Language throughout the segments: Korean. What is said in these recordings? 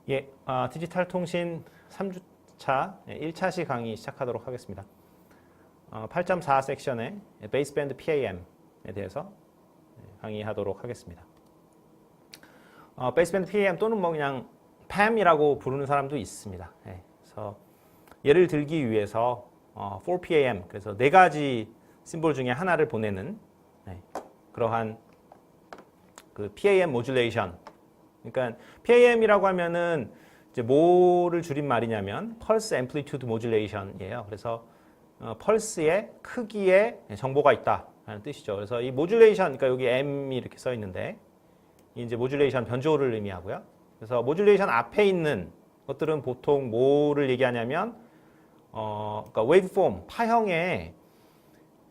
예, 디지털 통신 3주차 1차 시 강의 시작하도록 하겠습니다. 8.4 섹션의 베이스밴드 PAM에 대해서 강의하도록 하겠습니다. 베이스밴드 PAM 또는 뭐 그냥 PAM이라고 부르는 사람도 있습니다. 그래서 예를 들기 위해서 4PAM, 그래서 네 가지 심볼 중에 하나를 보내는 그러한 그 PAM 모듈레이션. 그러니까 PAM이라고 하면은 이제 뭐를 줄인 말이냐면 Pulse Amplitude Modulation이에요. 그래서 펄스의 크기에 정보가 있다라는 뜻이죠. 그래서 이 모듈레이션, 그러니까 여기 M이 이렇게 써 있는데 이제 모듈레이션 변조를 의미하고요. 그래서 모듈레이션 앞에 있는 것들은 보통 뭐를 얘기하냐면 그러니까 웨이브폼 파형에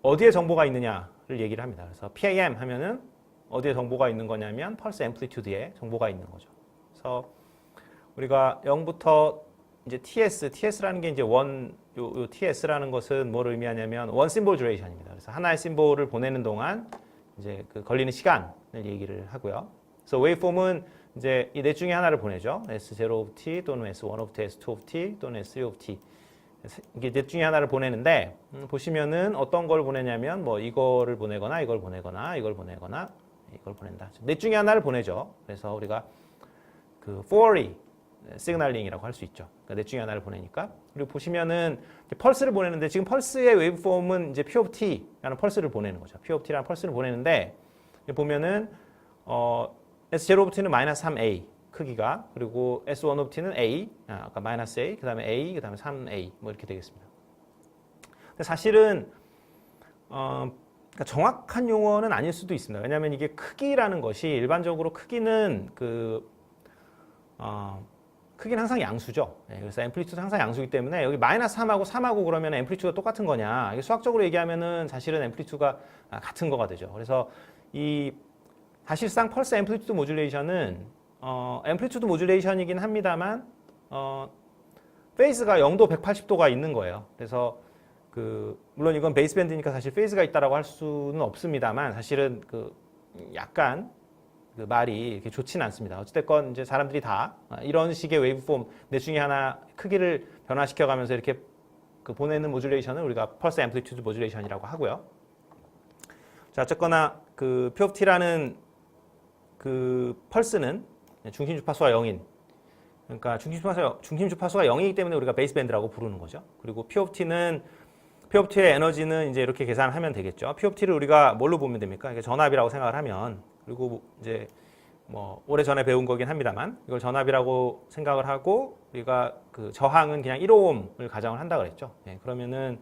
어디에 정보가 있느냐를 얘기를 합니다. 그래서 PAM 하면은 어디에 정보가 있는 거냐면 펄스 앰플리튜드에 정보가 있는 거죠. 그래서 우리가 0부터 이제 TS라는 게 이제 요 TS라는 것은 뭐를 의미하냐면 원 심볼 듀레이션입니다. 그래서 하나의 심볼을 보내는 동안 이제 그 걸리는 시간을 얘기를 하고요. 그래서 웨이폼은 이제 이 넷 중에 하나를 보내죠. S0 of t 또는 S1 of t, S2 of t 또는 S3 of t. 이게 넷 중에 하나를 보내는데 보시면은 어떤 걸 보내냐면 뭐 이거를 보내거나 이걸 보내거나 이걸 보내거나 이걸 보낸다. 넷 중에 하나를 보내죠. 그래서 우리가 그 Fourier 시그널링이라고 할 수 있죠. 그러니까 넷 중에 하나를 보내니까. 그리고 보시면은 펄스를 보내는데 지금 펄스의 웨이브폼은 이제 P of T라는 펄스를 보내는 거죠. P of T라는 펄스를 보내는데 보면은 S0 of T는 마이너스 3A 크기가, 그리고 S1 of T는 A, 아까 마이너스 A, 그 다음에 A, 그 다음에 3A 뭐 이렇게 되겠습니다. 근데 사실은 그러니까 정확한 용어는 아닐 수도 있습니다. 왜냐하면 이게 크기라는 것이 일반적으로 크기는 크기는 항상 양수죠. 그래서 앰플리튜드 항상 양수이기 때문에 여기 마이너스 3하고 3하고 그러면 앰플리튜드가 똑같은 거냐. 이게 수학적으로 얘기하면은 사실은 앰플리튜드가 같은 거가 되죠. 그래서 이 사실상 펄스 앰플리튜드 모듈레이션은 앰플리튜드 모듈레이션이긴 합니다만 페이즈가 0도 180도가 있는 거예요. 그래서 물론 이건 베이스밴드니까 사실 페이즈가 있다라고 할 수는 없습니다만 사실은 약간 말이 이렇게 좋지는 않습니다. 어찌됐건 이제 사람들이 다 이런 식의 웨이브폼 넷 중에 하나 크기를 변화시켜가면서 이렇게 보내는 모듈레이션을 우리가 펄스 앰플리튜드 모듈레이션이라고 하고요. 자, 어쨌거나 P of T라는 펄스는 중심 주파수가 0인, 그러니까 중심 주파수가 0이기 때문에 우리가 베이스밴드라고 부르는 거죠. 그리고 P of T의 에너지는 이제 이렇게 계산하면 되겠죠. P of T를 우리가 뭘로 보면 됩니까? 이게 전압이라고 생각을 하면, 그리고 이제 뭐 오래전에 배운 거긴 합니다만 이걸 전압이라고 생각을 하고 우리가 저항은 그냥 1옴을 가정을 한다 그랬죠. 그러면은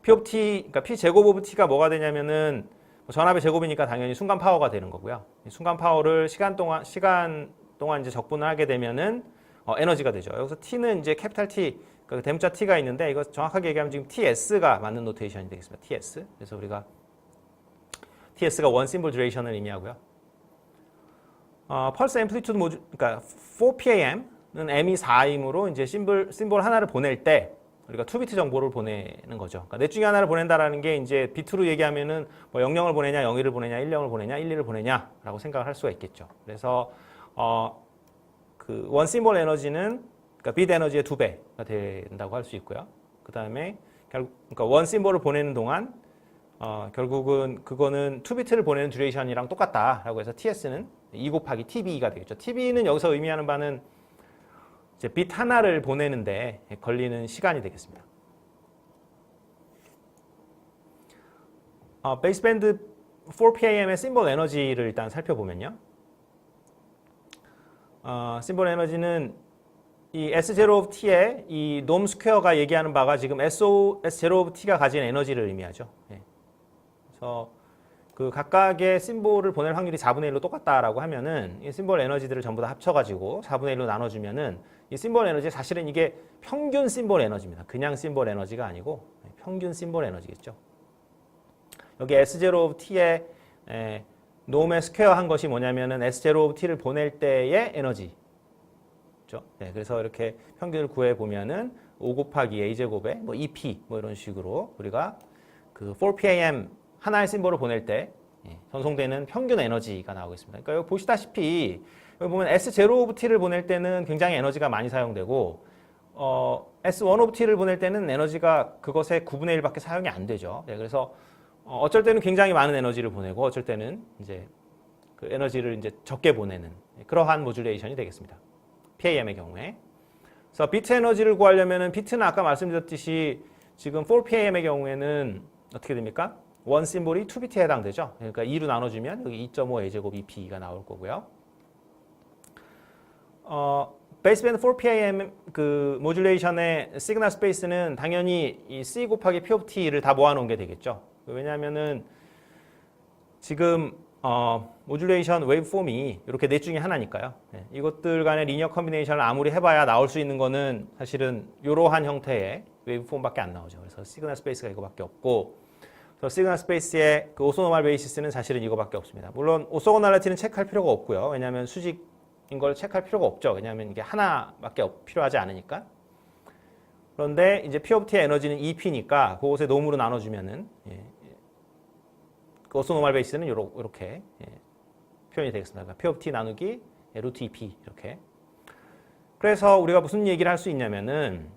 P of T, 그러니까 P 제곱 오브 T가 뭐가 되냐면은 전압의 제곱이니까 당연히 순간 파워가 되는 거고요. 순간 파워를 시간 동안 이제 적분을 하게 되면은 에너지가 되죠. 여기서 T는 이제 캐피탈 T, 그 대문자 T가 있는데 이거 정확하게 얘기하면 지금 TS가 맞는 노테이션이 되겠습니다. TS. 그래서 우리가 TS가 원 심볼 듀레이션을 의미하고요. 펄스 앰플리튜드 그러니까 4PAM은 M이 4이므로 이제 심볼 하나를 보낼 때 우리가 2비트 정보를 보내는 거죠. 그러니까 넷 중에 하나를 보낸다라는 게 이제 비트로 얘기하면은 뭐 00을 보내냐, 01을 보내냐, 10을 보내냐, 11을 보내냐라고 생각을 할 수가 있겠죠. 그래서 원 심볼 에너지는 그러니까 빛 에너지의 2배가 된다고 할 수 있고요. 그다음에 그러니까 원 심볼을 보내는 동안 결국은 그거는 2비트를 보내는 듀레이션이랑 똑같다라고 해서 TS는 2 곱하기 TB가 되겠죠. TB는 여기서 의미하는 바는 이제 빛 하나를 보내는데 걸리는 시간이 되겠습니다. 베이스밴드 4PAM의 심볼 에너지를 일단 살펴보면요. 심볼 에너지는 이 S0 of T의 이 놈 스퀘어가 얘기하는 바가 지금 S0 of T가 가진 에너지를 의미하죠. 그래서 각각의 심볼을 보낼 확률이 4분의 1로 똑같다라고 하면은 이 심볼 에너지들을 전부 다 합쳐가지고 4분의 1로 나눠주면은 이 심볼 에너지 사실은 이게 평균 심볼 에너지입니다. 그냥 심볼 에너지가 아니고 평균 심볼 에너지겠죠. 여기 S0 of T의 놈의 스퀘어 한 것이 뭐냐면은 S0 of T를 보낼 때의 에너지. 그래서 이렇게 평균을 구해 보면은 5 곱하기 A 제곱에 뭐 EP 뭐 이런 식으로 우리가 4PAM 하나의 심볼을 보낼 때 전송되는 평균 에너지가 나오고 있습니다. 그러니까 여기 보시다시피 여기 보면 S0 of t를 보낼 때는 굉장히 에너지가 많이 사용되고 S1 of t를 보낼 때는 에너지가 그것의 9분의 1밖에 사용이 안 되죠. 그래서 어쩔 때는 굉장히 많은 에너지를 보내고 어쩔 때는 이제 그 에너지를 이제 적게 보내는 그러한 모듈레이션이 되겠습니다. PAM의 경우에. 그래서 비트 에너지를 구하려면은 비트는 아까 말씀드렸듯이 지금 4PAM의 경우에는 어떻게 됩니까? 원 심볼이 2비트에 해당되죠. 그러니까 2로 나눠주면 여기 2.5 A제곱 EP가 나올 거고요. 베이스밴드 4PAM 그 모듈레이션의 시그널 스페이스는 당연히 이 C 곱하기 P of T를 다 모아놓은 게 되겠죠. 왜냐하면은 지금 모듈레이션 웨이브 폼이 이렇게 넷 중에 하나니까요. 이것들 간의 리니어 컨비네이션을 아무리 해봐야 나올 수 있는 거는 사실은 이러한 형태의 웨이브 폼밖에 안 나오죠. 그래서 시그널 스페이스가 이거밖에 없고, 그래서 시그널 스페이스의 그 오소노멀 베이시스는 사실은 이거밖에 없습니다. 물론 오소고널리티는 체크할 필요가 없고요. 왜냐하면 수직인 걸 체크할 필요가 없죠. 왜냐하면 이게 하나밖에 필요하지 않으니까. 그런데 이제 P of T의 에너지는 EP니까 그것에 놈으로 나눠주면은 그 오소노멀 베이시스는 이렇게 표현이 되겠습니다. 그러니까 P of T 나누기 루트 EP 이렇게. 그래서 우리가 무슨 얘기를 할 수 있냐면은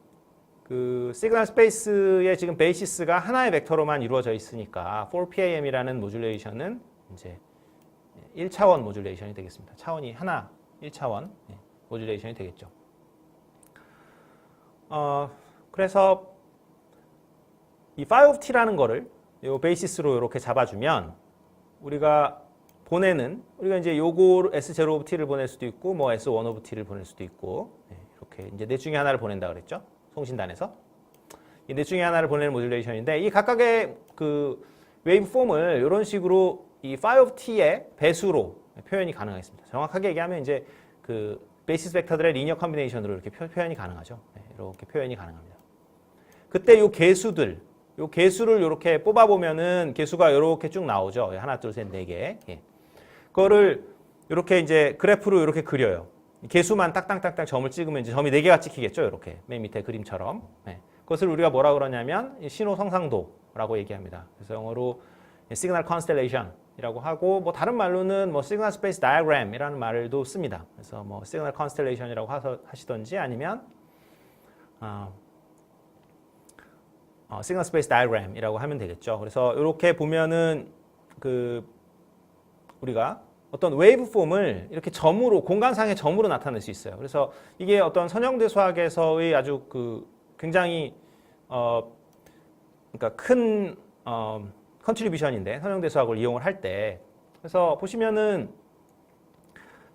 그 시그널 스페이스의 지금 베이시스가 하나의 벡터로만 이루어져 있으니까 4PAM이라는 모듈레이션은 이제 1차원 모듈레이션이 되겠습니다. 차원이 하나 1차원 모듈레이션이 되겠죠. 그래서 이 phi of t라는 거를 요 베이시스로 이렇게 잡아주면 우리가 이제 요거 S0 of t를 보낼 수도 있고 뭐 S1 of t를 보낼 수도 있고 이렇게 이제 넷 중에 하나를 보낸다 그랬죠. 송신단에서 이 넷 중에 하나를 보내는 모듈레이션인데 이 각각의 그 웨이브 폼을 이런 식으로 이 phi of t의 배수로 표현이 가능하겠습니다. 정확하게 얘기하면 이제 그 베이시스 벡터들의 리니어 컨비네이션으로 이렇게 표현이 가능하죠. 이렇게 표현이 가능합니다. 그때 요 개수를 이렇게 뽑아보면은 개수가 이렇게 쭉 나오죠. 하나, 둘, 셋, 네 개. 그거를 이렇게 이제 그래프로 이렇게 그려요. 개수만 딱딱딱딱 점을 찍으면 이제 점이 4개가 찍히겠죠. 이렇게 맨 밑에 그림처럼. 그것을 우리가 뭐라 그러냐면 신호 성상도라고 얘기합니다. 그래서 영어로 시그널 컨스텔레이션이라고 하고 뭐 다른 말로는 뭐 시그널 스페이스 다이어그램이라는 말도 씁니다. 그래서 뭐 시그널 컨스텔레이션이라고 하시던지 아니면 시그널 스페이스 다이어그램이라고 하면 되겠죠. 그래서 이렇게 보면은 그 우리가 어떤 웨이브 폼을 이렇게 점으로 공간상의 점으로 나타낼 수 있어요. 그래서 이게 어떤 선형대 수학에서의 아주 그 굉장히 그러니까 큰 컨트리뷰션인데 선형대 수학을 이용을 할 때 그래서 보시면은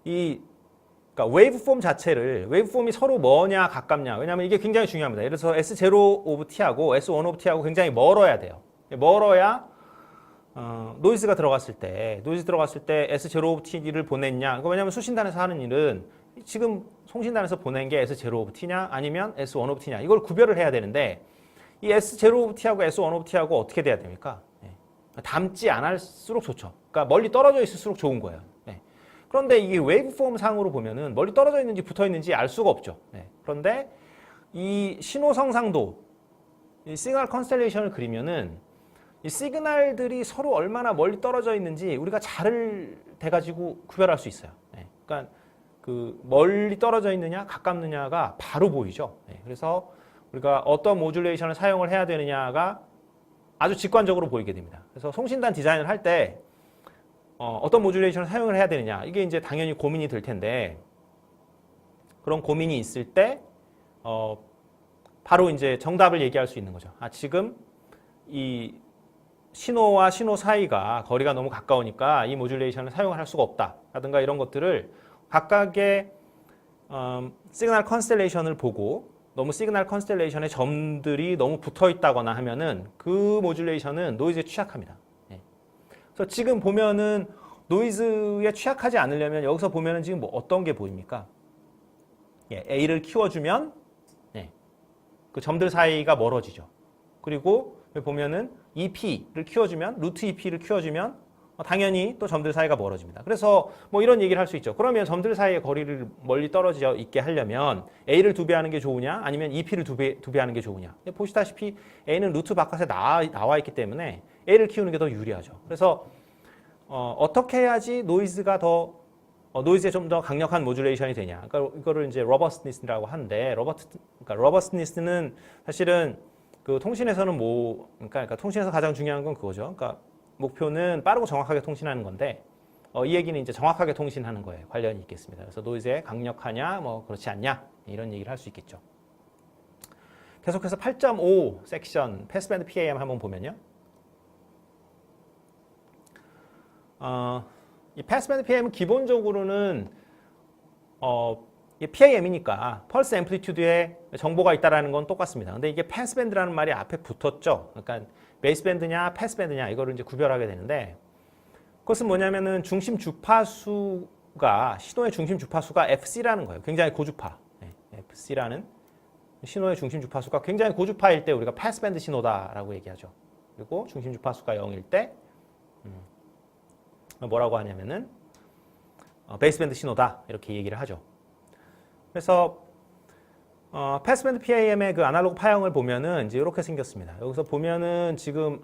그러니까 웨이브 폼 자체를 웨이브 폼이 서로 뭐냐 가깝냐 왜냐하면 이게 굉장히 중요합니다. 예를 들어서 S0 of t하고 S1 of t하고 굉장히 멀어야 돼요. 멀어야 노이즈가 들어갔을 때 S0 of t를 보냈냐. 왜냐하면 수신단에서 하는 일은 지금 송신단에서 보낸 게 S0 of t냐 아니면 S1 of t냐 이걸 구별을 해야 되는데 이 S0 of t하고 S1 of t하고 어떻게 돼야 됩니까? 닮지 않을수록 좋죠. 그러니까 멀리 떨어져 있을수록 좋은 거예요. 그런데 이게 웨이브 폼 상으로 보면은 멀리 떨어져 있는지 붙어 있는지 알 수가 없죠. 그런데 이 신호 성상도, 이 시그널 컨스텔레이션을 그리면은 이 시그널들이 서로 얼마나 멀리 떨어져 있는지 우리가 잘 돼가지고 구별할 수 있어요. 그러니까 그 멀리 떨어져 있느냐 가깝느냐가 바로 보이죠. 그래서 우리가 어떤 모듈레이션을 사용을 해야 되느냐가 아주 직관적으로 보이게 됩니다. 그래서 송신단 디자인을 할 때 어떤 모듈레이션을 사용을 해야 되느냐 이게 이제 당연히 고민이 될 텐데 그런 고민이 있을 때 바로 이제 정답을 얘기할 수 있는 거죠. 지금 이 신호와 신호 사이가 거리가 너무 가까우니까 이 모듈레이션을 사용할 수가 없다 라든가 이런 것들을 각각의 시그널 컨스텔레이션을 보고 너무 시그널 컨스텔레이션의 점들이 너무 붙어 있다거나 하면은 그 모듈레이션은 노이즈에 취약합니다. 그래서 지금 보면은 노이즈에 취약하지 않으려면 여기서 보면은 지금 뭐 어떤 게 보입니까? A를 키워주면 그 점들 사이가 멀어지죠. 그리고 여기 보면은 EP를 키워주면 루트 EP를 키워주면 당연히 또 점들 사이가 멀어집니다. 그래서 뭐 이런 얘기를 할 수 있죠. 그러면 점들 사이의 거리를 멀리 떨어져 있게 하려면 A를 2배 하는 게 좋으냐 아니면 EP를 2배 하는 게 좋으냐. 보시다시피 A는 루트 바깥에 나와 있기 때문에 A를 키우는 게 더 유리하죠. 그래서 어떻게 해야지 노이즈가 더 노이즈에 좀 더 강력한 모듈레이션이 되냐. 그러니까 이거를 이제 러버스니스라고 하는데 그러니까 러버스니스는 사실은 그 통신에서는 그러니까 통신에서 가장 중요한 건 그거죠. 그러니까 목표는 빠르고 정확하게 통신하는 건데 이 얘기는 이제 정확하게 통신하는 거에 관련이 있겠습니다. 그래서 노이즈에 강력하냐, 뭐 그렇지 않냐 이런 얘기를 할 수 있겠죠. 계속해서 8.5 섹션 패스밴드 PAM 한번 보면요. 이 패스밴드 PAM은 기본적으로는 PAM이니까 펄스 앰플리튜드에 정보가 있다라는 건 똑같습니다. 근데 이게 패스밴드라는 말이 앞에 붙었죠. 그러니까 베이스밴드냐 패스밴드냐 이거를 이제 구별하게 되는데 그것은 뭐냐면은 중심 주파수가 신호의 중심 주파수가 FC라는 거예요. 굉장히 고주파. FC라는 신호의 중심 주파수가 굉장히 고주파일 때 우리가 패스밴드 신호다라고 얘기하죠. 그리고 중심 주파수가 0일 때 뭐라고 하냐면은 베이스밴드 신호다 이렇게 얘기를 하죠. 그래서 패스밴드 PAM의 그 아날로그 파형을 보면은 이제 이렇게 생겼습니다. 여기서 보면은 지금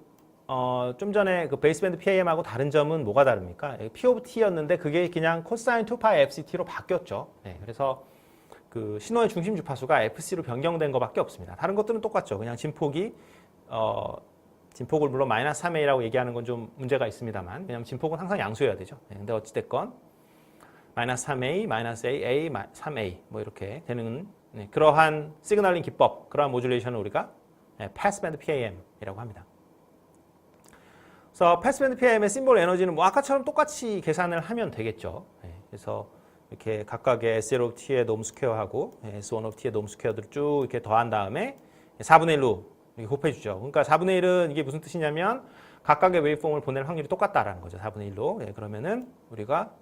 좀 전에 그 베이스밴드 PAM하고 다른 점은 뭐가 다릅니까? P of T였는데 그게 그냥 코사인 2파이 FCT로 바뀌었죠. 네, 그래서 그 신호의 중심 주파수가 FC로 변경된 것밖에 없습니다. 다른 것들은 똑같죠. 그냥 진폭이 진폭을 물론 마이너스 3A라고 얘기하는 건 좀 문제가 있습니다만 왜냐하면 진폭은 항상 양수여야 되죠. 네, 근데 어찌됐건 마이너스 3A, 마이너스 A, 3A 뭐 이렇게 되는 그러한 시그널링 기법, 그러한 모듈레이션을 우리가 패스밴드 PAM이라고 합니다. 그래서 패스밴드 PAM의 심볼 에너지는 뭐 아까처럼 똑같이 계산을 하면 되겠죠. 그래서 이렇게 각각의 SL of T의 놈 스퀘어하고 S1 of T의 놈 스퀘어들을 쭉 이렇게 더한 다음에 4분의 1로 이렇게 곱해주죠. 그러니까 4분의 1은 이게 무슨 뜻이냐면 각각의 웨이브폼을 보낼 확률이 똑같다라는 거죠. 4분의 1로. 그러면은 우리가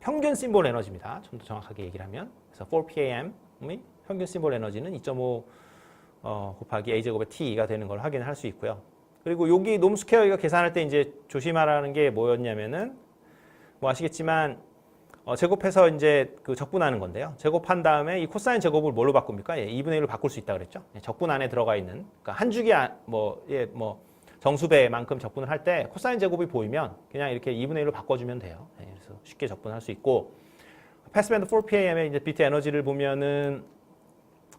평균 심볼 에너지입니다. 좀 더 정확하게 얘기를 하면. 그래서 4PAM의 평균 심볼 에너지는 2.5 곱하기 A제곱의 T가 되는 걸 확인을 할 수 있고요. 그리고 여기 놈 스퀘어 이거 계산할 때 이제 조심하라는 게 뭐였냐면은 뭐 아시겠지만 제곱해서 이제 그 적분하는 건데요. 제곱한 다음에 이 코사인 제곱을 뭘로 바꿉니까? 2분의 1로 바꿀 수 있다 그랬죠. 적분 안에 들어가 있는 그러니까 한 주기 정수배만큼 적분을 할 때 코사인 제곱이 보이면 그냥 이렇게 2분의 1로 바꿔주면 돼요. 그래서 쉽게 적분할 수 있고 패스밴드 4PAM의 이제 비트 에너지를 보면은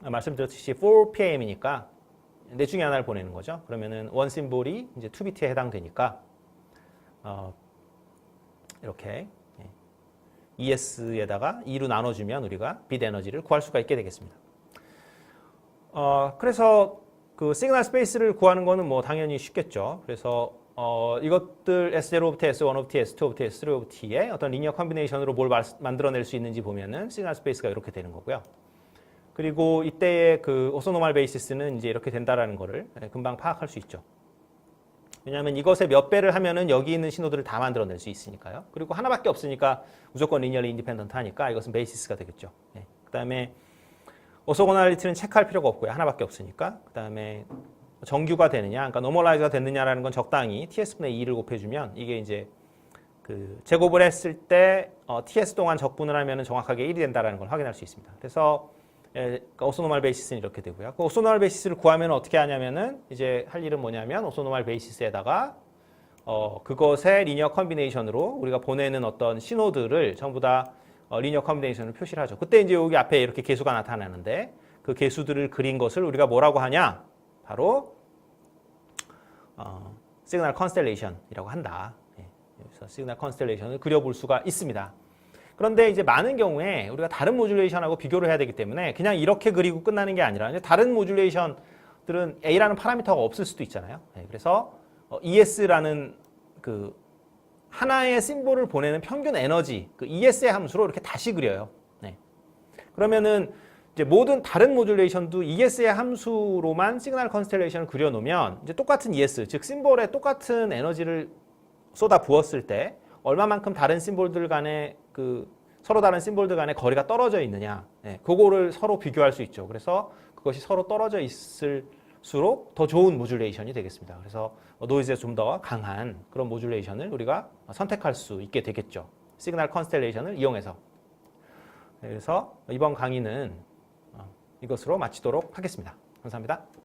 말씀드렸듯이 4PAM이니까 넷 중에 하나를 보내는 거죠. 그러면은 원 심볼이 이제 2비트에 해당되니까 이렇게 ES에다가 2로 나눠주면 우리가 비트 에너지를 구할 수가 있게 되겠습니다. 그래서 그 시그널 스페이스를 구하는 거는 뭐 당연히 쉽겠죠. 그래서 이것들 S0부터 S1부터 S2부터 S3부터의 어떤 리니어 컨비네이션으로 뭘 만들어낼 수 있는지 보면은 시그널 스페이스가 이렇게 되는 거고요. 그리고 이때의 그 오소노말 베이시스는 이제 이렇게 된다라는 거를 금방 파악할 수 있죠. 왜냐하면 이것의 몇 배를 하면은 여기 있는 신호들을 다 만들어낼 수 있으니까요. 그리고 하나밖에 없으니까 무조건 리니어리 인디펜던트 하니까 이것은 베이시스가 되겠죠. 그 다음에 오소고널리티는 체크할 필요가 없고요. 하나밖에 없으니까. 그 다음에 정규가 되느냐, 그러니까 노멀라이즈가 됐느냐라는 건 적당히 TS분의 2를 곱해주면 이게 이제 그 제곱을 했을 때 TS 동안 적분을 하면은 정확하게 1이 된다라는 걸 확인할 수 있습니다. 그래서 오소노말 베이시스는 이렇게 되고요. 그 오소노말 베이시스를 구하면 어떻게 하냐면은 이제 할 일은 뭐냐면 오소노말 베이시스에다가 그것의 리니어 컨비네이션으로 우리가 보내는 어떤 신호들을 전부 다 리니어 컨비네이션을 표시를 하죠. 그때 이제 여기 앞에 이렇게 계수가 나타나는데 그 계수들을 그린 것을 우리가 뭐라고 하냐? 바로 시그널 컨스텔레이션이라고 한다. 그래서 시그널 컨스텔레이션을 그려볼 수가 있습니다. 그런데 이제 많은 경우에 우리가 다른 모듈레이션하고 비교를 해야 되기 때문에 그냥 이렇게 그리고 끝나는 게 아니라 다른 모듈레이션들은 A라는 파라미터가 없을 수도 있잖아요. 그래서 ES라는 그 하나의 심볼을 보내는 평균 에너지, 그 ES의 함수로 이렇게 다시 그려요. 그러면은 이제 모든 다른 모듈레이션도 ES의 함수로만 시그널 컨스텔레이션을 그려놓으면 이제 똑같은 ES, 즉 심볼에 똑같은 에너지를 쏟아 부었을 때 얼마만큼 다른 심볼들 간에 그 서로 다른 심볼들 간의 거리가 떨어져 있느냐, 그거를 서로 비교할 수 있죠. 그래서 그것이 서로 떨어져 있을수록 더 좋은 모듈레이션이 되겠습니다. 그래서 노이즈에 좀 더 강한 그런 모듈레이션을 우리가 선택할 수 있게 되겠죠. 시그널 컨스텔레이션을 이용해서. 그래서 이번 강의는 이것으로 마치도록 하겠습니다. 감사합니다.